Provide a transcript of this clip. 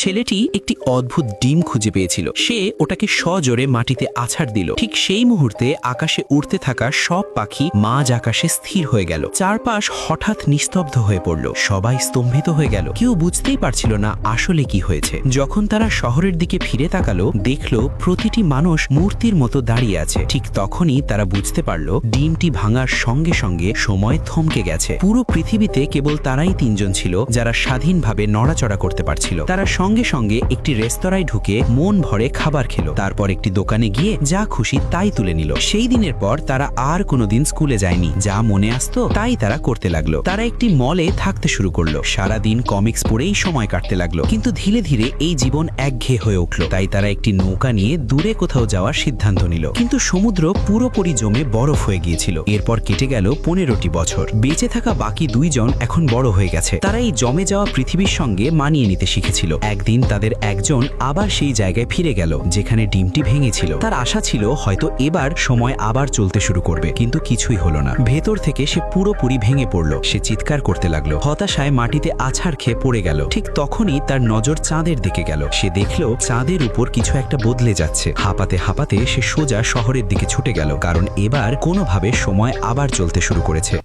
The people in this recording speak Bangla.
ছেলেটি একটি অদ্ভুত ডিম খুঁজে পেয়েছিল। সে ওটাকে সজোরে মাটিতে আছাড় দিল। ঠিক সেই মুহূর্তে আকাশে উড়তে থাকা সব পাখি মাঝ আকাশে স্থির হয়ে গেল। চারপাশ হঠাৎ নিস্তব্ধ হয়ে পড়ল। সবাই স্তম্ভিত হয়ে গেল। কেউ বুঝতেই পারছিল না আসলে কি হয়েছে। যখন তারা শহরের দিকে ফিরে তাকালো, দেখলো প্রতিটি মানুষ মূর্তির মতো দাঁড়িয়ে আছে। ঠিক তখনই তারা বুঝতে পারল ডিমটি ভাঙার সঙ্গে সঙ্গে সময় থমকে গেছে। পুরো পৃথিবীতে কেবল তারাই তিনজন ছিল যারা স্বাধীনভাবে নড়াচড়া করতে পারছিল। তারা সঙ্গে সঙ্গে একটি রেস্তোরাঁয় ঢুকে মন ভরে খাবার খেলো। তারপর একটি দোকানে গিয়ে যা খুশি তাই তুলে নিল। সেই দিনের পর তারা আর কোনোদিন স্কুলে যায়নি। যা মনে আসতো তাই তারা করতে লাগলো। তারা একটি মলে থাকতে শুরু করলো। সারাদিন কমিক্স পড়েই সময় কাটতে লাগলো। কিন্তু ধীরে ধীরে এই জীবন একঘেয়ে হয়ে উঠল। তাই তারা একটি নৌকা নিয়ে দূরে কোথাও যাওয়ার সিদ্ধান্ত নিল। কিন্তু সমুদ্র পুরোপুরি জমে বরফ হয়ে গিয়েছিল। এরপর কেটে গেল 15টি বছর। বেঁচে থাকা বাকি দুইজন এখন বড় হয়ে গেছে। তারা এই জমে যাওয়া পৃথিবীর সঙ্গে মানিয়ে নিতে শিখেছিল। একদিন তাদের একজন আবার সেই জায়গায় ফিরে গেল যেখানে ডিমটি ভেঙেছিল। তার আশা ছিল হয়তো এবার সময় আবার চলতে শুরু করবে, কিন্তু কিছুই হলো না। ভেতর থেকে সে পুরোপুরি ভেঙে পড়ল। সে চিৎকার করতে লাগলো। হতাশায় মাটিতে আছাড় খেয়ে পড়ে গেল। ঠিক তখনই তার নজর চাঁদের দিকে গেল। সে দেখলো চাঁদের উপর কিছু একটা বদলে যাচ্ছে। হাঁপাতে হাঁপাতে সে সোজা শহরের দিকে ছুটে গেল, কারণ এবার কোনোভাবে সময় আবার চলতে শুরু করেছে।